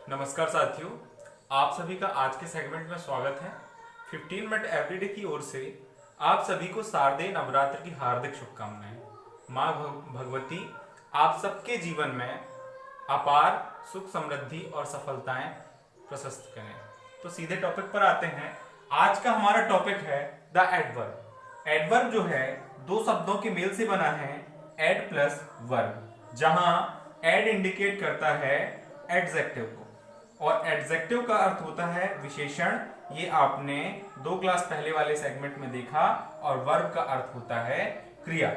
नमस्कार साथियों, आप सभी का आज के सेगमेंट में स्वागत है। 15 मिनट एवरीडे की ओर से आप सभी को शारदीय नवरात्र की हार्दिक शुभकामनाएं। माँ भगवती आप सबके जीवन में अपार सुख समृद्धि और सफलताएं प्रशस्त करें। तो सीधे टॉपिक पर आते हैं। आज का हमारा टॉपिक है द एडवर्ब। एडवर्ब जो है दो शब्दों के मेल से बना है, एड प्लस वर्ब, जहां एड इंडिकेट करता है एडजेक्टिव को और एडजेक्टिव का अर्थ होता है विशेषण। ये आपने 2 क्लास पहले वाले सेगमेंट में देखा। और वर्ब का अर्थ होता है क्रिया।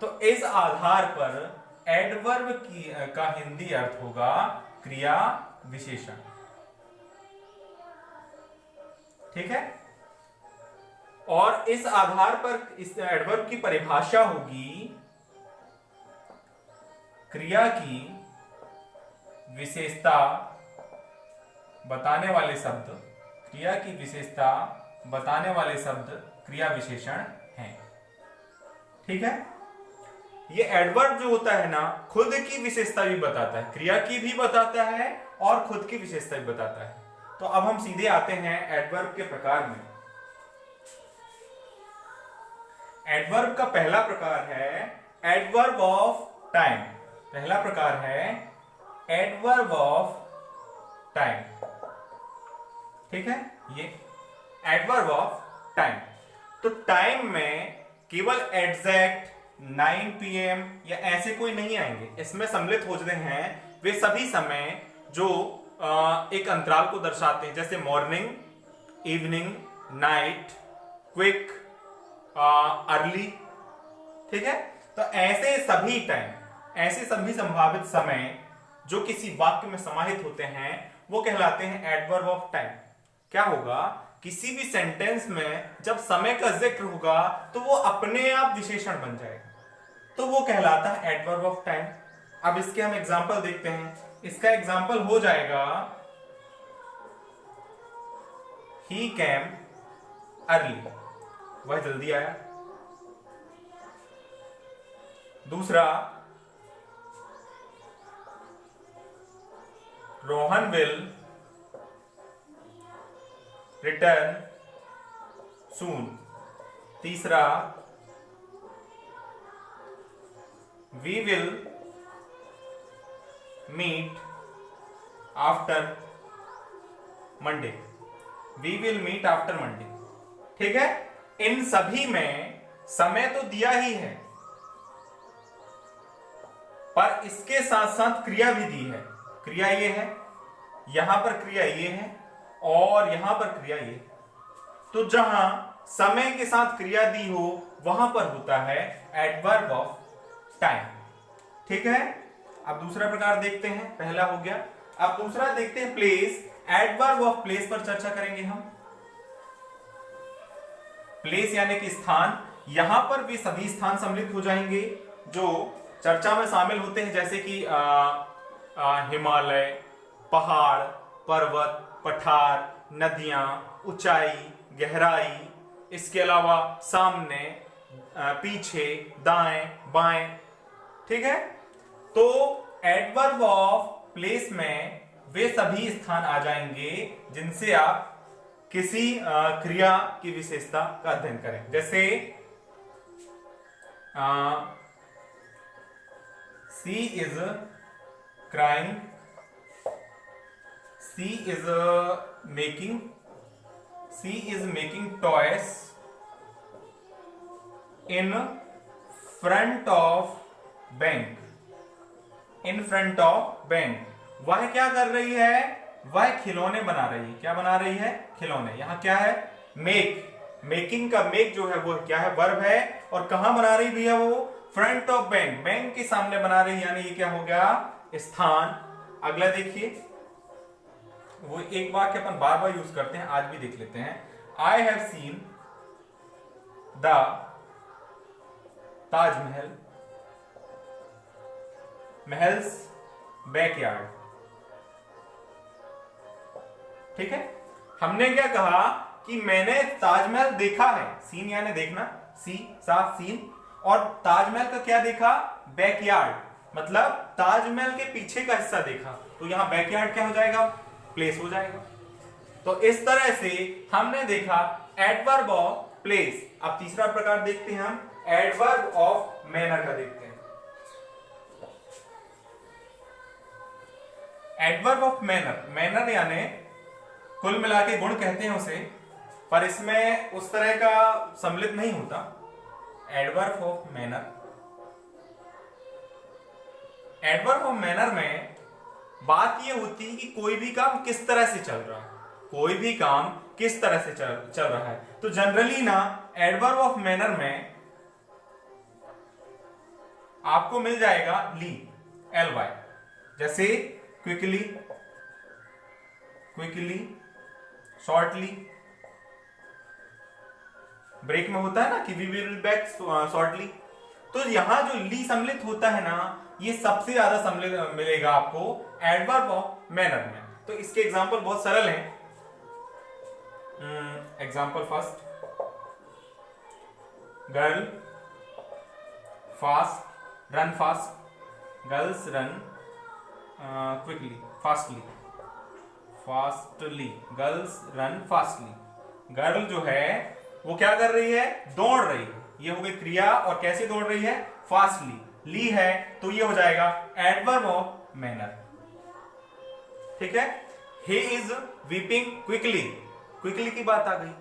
तो इस आधार पर एडवर्ब का हिंदी अर्थ होगा क्रिया विशेषण। ठीक है। और इस आधार पर इस एडवर्ब की परिभाषा होगी क्रिया की विशेषता बताने वाले शब्द। क्रिया की विशेषता बताने वाले शब्द क्रिया विशेषण हैं। ठीक है। ये एडवर्ब जो होता है ना, खुद की विशेषता भी बताता है, क्रिया की भी बताता है और खुद की विशेषता भी बताता है। तो अब हम सीधे आते हैं एडवर्ब के प्रकार में। एडवर्ब का पहला प्रकार है एडवर्ब ऑफ टाइम। पहला प्रकार है एडवर्ब ऑफ टाइम। ठीक है। ये एडवर्ब ऑफ टाइम। तो टाइम में केवल एग्जैक्ट 9 PM या ऐसे कोई नहीं आएंगे। इसमें सम्मिलित होते हैं वे सभी समय जो एक अंतराल को दर्शाते हैं, जैसे morning, evening, night, quick, early. ठीक है। तो ऐसे सभी टाइम, ऐसे सभी संभावित समय जो किसी वाक्य में समाहित होते हैं वो कहलाते हैं एडवर्ब ऑफ टाइम। क्या होगा, किसी भी सेंटेंस में जब समय का जिक्र होगा तो वो अपने आप विशेषण बन जाएगा, तो वो कहलाता है एडवर्ब ऑफ टाइम। अब इसके हम एग्जांपल देखते हैं। इसका एग्जांपल हो जाएगा ही केम अर्ली, वह जल्दी आया। दूसरा, रोहन विल रिटर्न सून। तीसरा, we will meet after Monday. We will meet after Monday. ठीक है। इन सभी में समय तो दिया ही है, पर इसके साथ साथ क्रिया भी दी है। क्रिया ये है, यहां पर क्रिया ये है और यहां पर क्रिया ये। तो जहां समय के साथ क्रिया दी हो वहां पर होता है एडवर्ब ऑफ टाइम। ठीक है। अब दूसरा प्रकार देखते हैं। पहला हो गया। अब दूसरा देखते हैं प्लेस। एडवर्ब ऑफ प्लेस पर चर्चा करेंगे हम। प्लेस यानी कि स्थान। यहां पर भी सभी स्थान सम्मिलित हो जाएंगे जो चर्चा में शामिल होते हैं, जैसे कि हिमालय, पहाड़, पर्वत, पठार, नदियां, ऊंचाई, गहराई, इसके अलावा सामने, पीछे, दाएं, बाएं। ठीक है। तो एडवर्ब ऑफ प्लेस में वे सभी स्थान आ जाएंगे जिनसे आप किसी क्रिया की विशेषता का अध्ययन करें। जैसे she is crying, she is making toys in front of bank. In front of bank. वह क्या कर रही है, वह खिलौने बना रही है। क्या बना रही है, खिलौने। यहां क्या है, मेक। मेकिंग का मेक जो है वो क्या है, वर्ब है। और कहां बना रही भी है वो, फ्रंट ऑफ बैंक। बैंक के सामने बना रही, यानी ये क्या हो गया, स्थान। अगला देखिए, वो एक वाक्य अपन बार बार यूज करते हैं, आज भी देख लेते हैं। I have seen the Taj Mahal महल्स backyard. ठीक है। हमने क्या कहा कि मैंने ताजमहल देखा है। सीन यानी देखना, सी साफ सीन। और ताजमहल का क्या देखा, बैकयार्ड। मतलब ताजमहल के पीछे का हिस्सा देखा, तो यहां बैकयार्ड क्या हो जाएगा, प्लेस हो जाएगा। तो इस तरह से हमने देखा एडवर्ब ऑफ प्लेस। अब तीसरा प्रकार देखते हैं हम, एडवर्ब ऑफ मैनर का देखते हैं। एडवर्ब ऑफ मैनर, मैनर यानी कुल मिला के गुण कहते हैं उसे, पर इसमें उस तरह का सम्मिलित नहीं होता। Adverb of manner, adverb of manner में बात यह होती है कि कोई भी काम किस तरह से चल रहा है, कोई भी काम किस तरह से चल रहा है। तो जनरली ना एडवर्ब ऑफ मैनर में आपको मिल जाएगा ली, LY, जैसे क्विकली, क्विकली, शॉर्टली। ब्रेक में होता है ना कि we will be back shortly. तो यहां जो ली सम्मिलित होता है ना, ये सबसे ज्यादा सम्मिलित मिलेगा आपको एडवर्ब ऑफ मैनर में। तो इसके एग्जांपल बहुत सरल हैं। Example first, girl fast run fast, girls run quickly fastly, fastly, girls run fastly. Girl जो है वो क्या कर रही है, दौड़ रही है, ये हो गई क्रिया, और कैसे दौड़ रही है, फास्टली। ली है तो ये हो जाएगा एडवर्ब ऑफ मैनर। ठीक है। He is weeping quickly, quickly की बात आ गई।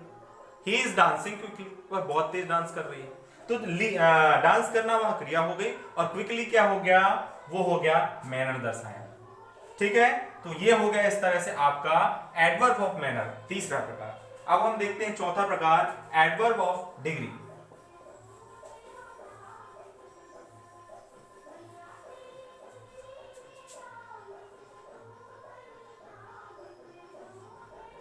ही इज डांसिंग क्विकली, वह बहुत तेज डांस कर रही है। तो डांस करना वह क्रिया हो गई, और क्विकली क्या हो गया, वो हो गया मैनर दर्शाया। ठीक है। तो ये हो गया इस तरह से आपका एडवर्ब ऑफ मैनर, तीसरा प्रकार। अब हम देखते हैं चौथा प्रकार, एडवर्ब ऑफ डिग्री।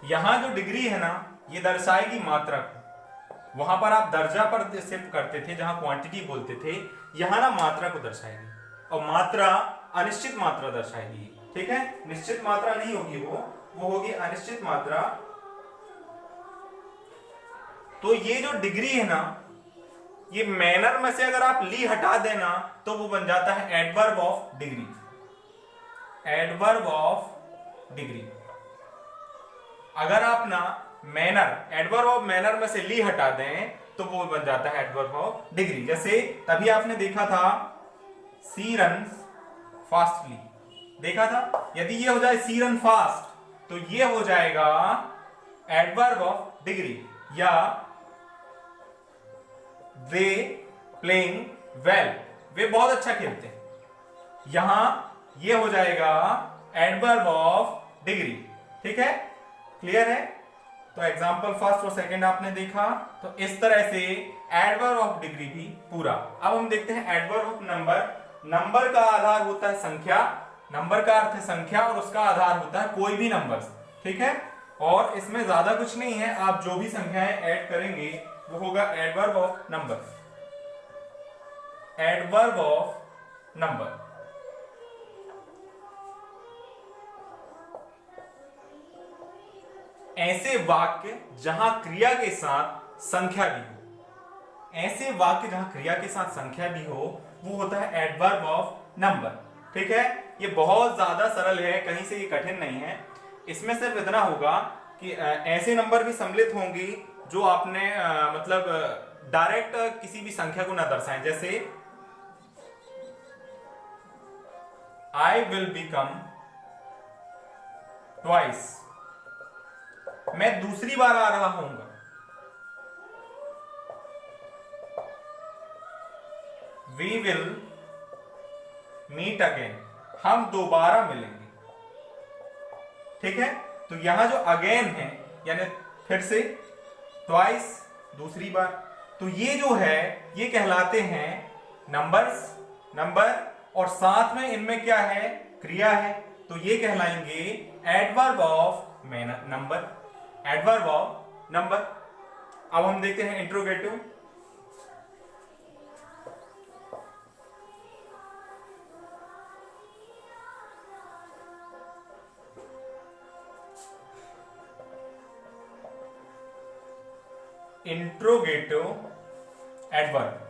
यहां जो डिग्री है ना, ये दर्शाएगी मात्रा को। वहां पर आप दर्जा पर शिफ्ट करते थे, जहां क्वांटिटी बोलते थे, यहां ना मात्रा को दर्शाएगी, और मात्रा अनिश्चित मात्रा दर्शाएगी। ठीक है। निश्चित मात्रा नहीं होगी, वो होगी अनिश्चित मात्रा। तो ये जो डिग्री है ना, ये मैनर में से अगर आप ली हटा देना तो वो बन जाता है adverb of degree, adverb of degree. अगर आप ना मैनर, एडवर्ब ऑफ मैनर में से ली हटा दें तो वो बन जाता है एडवर्ब ऑफ डिग्री। जैसे तभी आपने देखा था सी रन फास्टली, देखा था। यदि ये हो जाए सी रन फास्ट, तो ये हो जाएगा एडवर्ब ऑफ डिग्री। या वे प्लेइंग वेल, वे बहुत अच्छा खेलते हैं, यहां ये हो जाएगा एडवर्ब ऑफ डिग्री। ठीक है। क्लियर है। तो एग्जांपल फर्स्ट और सेकंड आपने देखा। तो इस तरह से एडवर्ब ऑफ डिग्री भी पूरा। अब हम देखते हैं एडवर्ब ऑफ नंबर। नंबर का आधार होता है संख्या, नंबर का अर्थ है संख्या, और उसका आधार होता है कोई भी नंबर। ठीक है। और इसमें ज्यादा कुछ नहीं है, आप जो भी संख्याएं ऐड करेंगे वो होगा adverb of number, adverb of number. ऐसे वाक्य जहां क्रिया के साथ संख्या भी हो, ऐसे वाक्य जहां क्रिया के साथ संख्या भी हो, वो होता है एडवर्ब ऑफ नंबर। ठीक है। ये बहुत ज्यादा सरल है, कहीं से ये कठिन नहीं है। इसमें सिर्फ इतना होगा कि ऐसे नंबर भी सम्मिलित होंगी जो आपने मतलब डायरेक्ट किसी भी संख्या को ना दर्शाएं। जैसे आई विल बिकम ट्वाइस, मैं दूसरी बार आ रहा हूंगा। वी विल मीट अगेन, हम दोबारा मिलेंगे। ठीक है। तो यहां जो अगेन है यानी फिर से, ट्वाइस दूसरी बार, तो ये जो है ये कहलाते हैं नंबर्स, नंबर, और साथ में इनमें क्या है, क्रिया है, तो ये कहलाएंगे adverb of number, adverb of number. अब हम देखते हैं इंट्रोगेटिव। इंट्रोगेटिव एडवर्ब,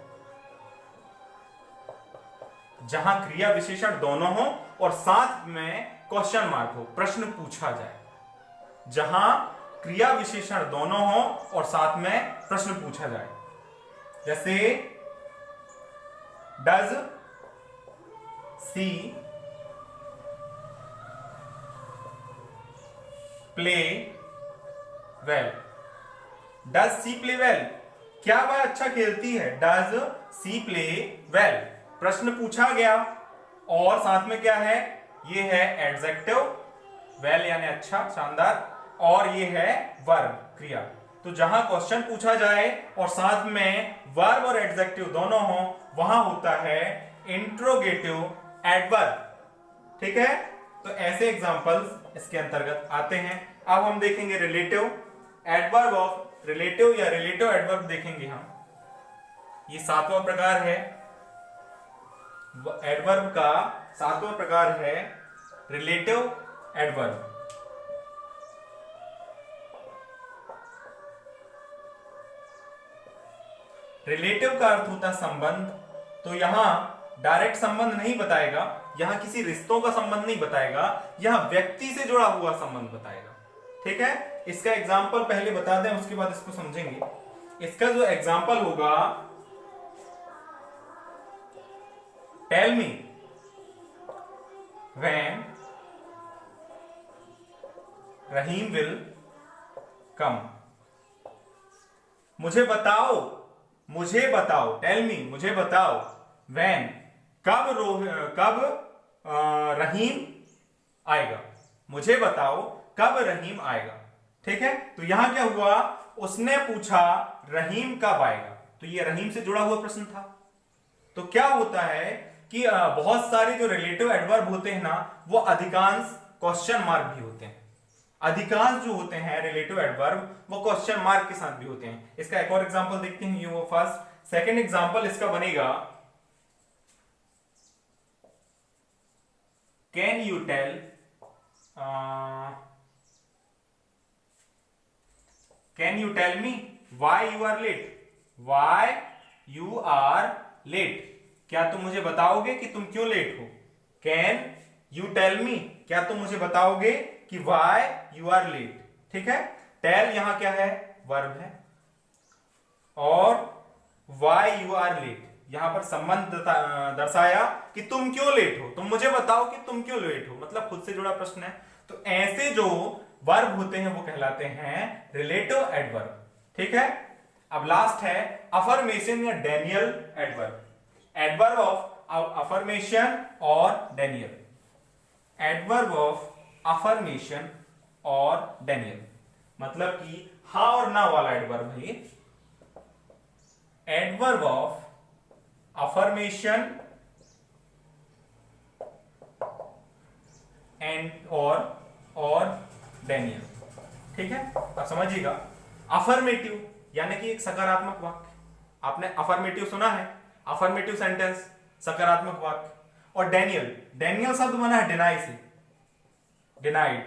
जहां क्रिया विशेषण दोनों हो और साथ में क्वेश्चन मार्क हो, प्रश्न पूछा जाए। जहां क्रिया विशेषण दोनों हो और साथ में प्रश्न पूछा जाए, जैसे does C play well. Does C play well, क्या वह अच्छा खेलती है? डज सी प्ले वेल, प्रश्न पूछा गया और साथ में क्या है? ये है एडजेक्टिव, वेल यानी अच्छा, शानदार, और ये है वर्ब, क्रिया। तो जहां क्वेश्चन पूछा जाए और साथ में वर्ब और एडजेक्टिव दोनों हो, वहां होता है इंट्रोगेटिव एडवर्ब। ठीक है, तो ऐसे एग्जांपल्स इसके अंतर्गत आते हैं। अब हम देखेंगे रिलेटिव एडवर्ब ऑफ रिलेटिव या रिलेटिव एडवर्ब देखेंगे हम। ये 7वां प्रकार है एडवर्ब का, 7वां प्रकार है रिलेटिव एडवर्ब। रिलेटिव का अर्थ होता है संबंध, तो यहां डायरेक्ट संबंध नहीं बताएगा, यहां किसी रिश्तों का संबंध नहीं बताएगा, यहां व्यक्ति से जुड़ा हुआ संबंध बताएगा। ठीक है, इसका एग्जाम्पल पहले बता दें, उसके बाद इसको समझेंगे। इसका जो एग्जाम्पल होगा, tell me when Rahim will come. मुझे बताओ, मुझे बताओ, टेल मी, मुझे बताओ, व्हेन, कब रहीम आएगा। मुझे बताओ कब रहीम आएगा। ठीक है, तो यहां क्या हुआ? उसने पूछा रहीम कब आएगा, तो ये रहीम से जुड़ा हुआ प्रश्न था। तो क्या होता है कि बहुत सारे जो रिलेटिव एडवर्ब होते हैं ना, वो अधिकांश क्वेश्चन मार्क भी होते हैं। अधिकांश जो होते हैं रिलेटिव एडवर्ब वो क्वेश्चन मार्क के साथ भी होते हैं। इसका एक और एग्जांपल देखते हैं, ये वो फर्स्ट। सेकंड एग्जांपल इसका बनेगा, can you tell can you tell me why you are late. Why you are late, क्या तुम मुझे बताओगे कि तुम क्यों लेट हो। कैन यू टेल मी, क्या तुम मुझे बताओगे कि वाई यू आर लेट। ठीक है, टेल यहां क्या है? वर्ब है, और वाई यू आर लेट यहां पर संबंध दर्शाया कि तुम क्यों लेट हो, तुम मुझे बताओ कि तुम क्यों लेट हो, मतलब खुद से जुड़ा प्रश्न है। तो ऐसे जो वर्ब होते हैं वो कहलाते हैं रिलेटिव एडवर्ब। ठीक है, अब लास्ट है अफर्मेशन या Daniel adverb. Adverb of affirmation और डेनियल। एडवर्ब ऑफ अफर्मेशन और डेनियल मतलब कि हां और ना वाला एडवर्ब है। एडवर्ब ऑफ अफर्मेशन एंड और डेनियल। ठीक है, अब समझिएगा। अफर्मेटिव यानी कि एक सकारात्मक वाक्य, आपने अफर्मेटिव सुना है, अफर्मेटिव सेंटेंस, सकारात्मक वाक्य। और डेनियल, डेनियल शब्द बना है डिनाई से, डिनाइड।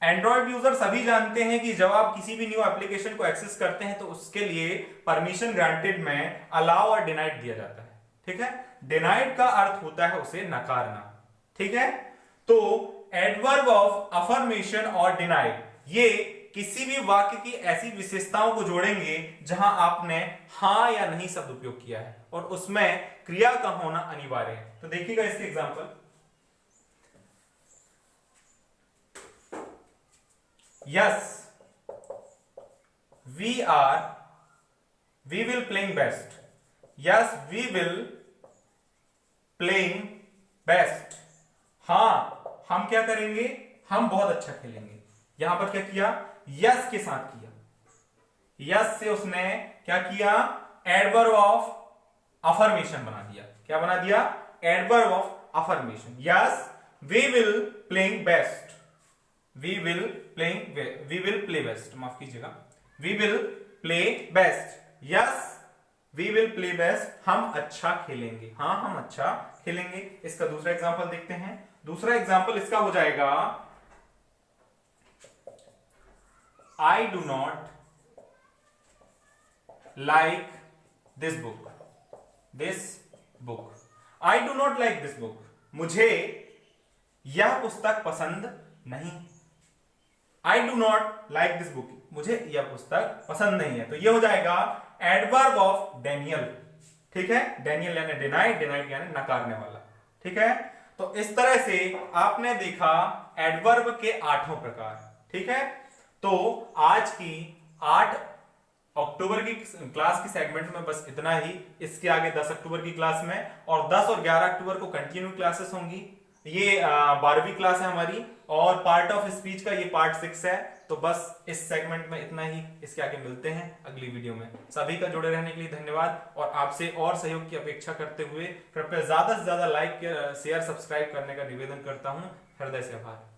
एंड्रॉइड यूजर सभी जानते हैं कि जब आप किसी भी न्यू एप्लीकेशन को एक्सेस करते हैं तो उसके लिए परमिशन ग्रांटेड में अलाउ और डिनाइड दिया जाता है। ठीक है, डिनाइड का अर्थ होता है उसे नकारना। ठीक है, तो एडवर्ब ऑफ अफर्मेशन और डिनाइड ये किसी भी वाक्य की ऐसी विशेषताओं को जोड़ेंगे जहां आपने हां या नहीं शब्द उपयोग किया है और उसमें क्रिया का होना अनिवार्य है। तो देखिएगा इसके example. Yes we will playing best. Yes we will playing best, हां हम क्या करेंगे, हम बहुत अच्छा खेलेंगे। यहां पर क्या किया, यस के साथ किया, यस से उसने क्या किया, एडवर्ब ऑफ अफर्मेशन बना दिया। क्या बना दिया, adverb of affirmation. Yes we will playing best, we will play best, माफ कीजिएगा, we will play best. Yes we will play best, हम अच्छा खेलेंगे, हाँ हम अच्छा खेलेंगे। इसका दूसरा एग्जांपल देखते हैं। दूसरा एग्जांपल इसका हो जाएगा, I do not like this book. I do not like this book, मुझे यह पुस्तक पसंद नहीं। I do not like this book, मुझे यह पुस्तक पसंद नहीं है। तो यह हो जाएगा एडवर्ब ऑफ डेनियल। ठीक है, डेनियल यानी डिनाइड, डिनाइड यानी नकारने वाला। ठीक है, तो इस तरह से आपने देखा एडवर्ब के 8 प्रकार। ठीक है, तो आज की 8 अक्टूबर की क्लास की सेगमेंट में बस इतना ही। इसके आगे 10 अक्टूबर की क्लास में और 10 और 11 अक्टूबर को कंटिन्यू क्लासेस होंगी। ये 12वीं क्लास है हमारी और पार्ट ऑफ स्पीच का ये पार्ट 6 है। तो बस इस सेगमेंट में इतना ही, इसके आगे मिलते हैं अगली वीडियो में। सभी का जुड़े रहने के लिए धन्यवाद और आपसे और सहयोग की अपेक्षा करते हुए कृपया ज्यादा से ज्यादा लाइक, शेयर, सब्सक्राइब करने का निवेदन करता हूं। हृदय से आभार।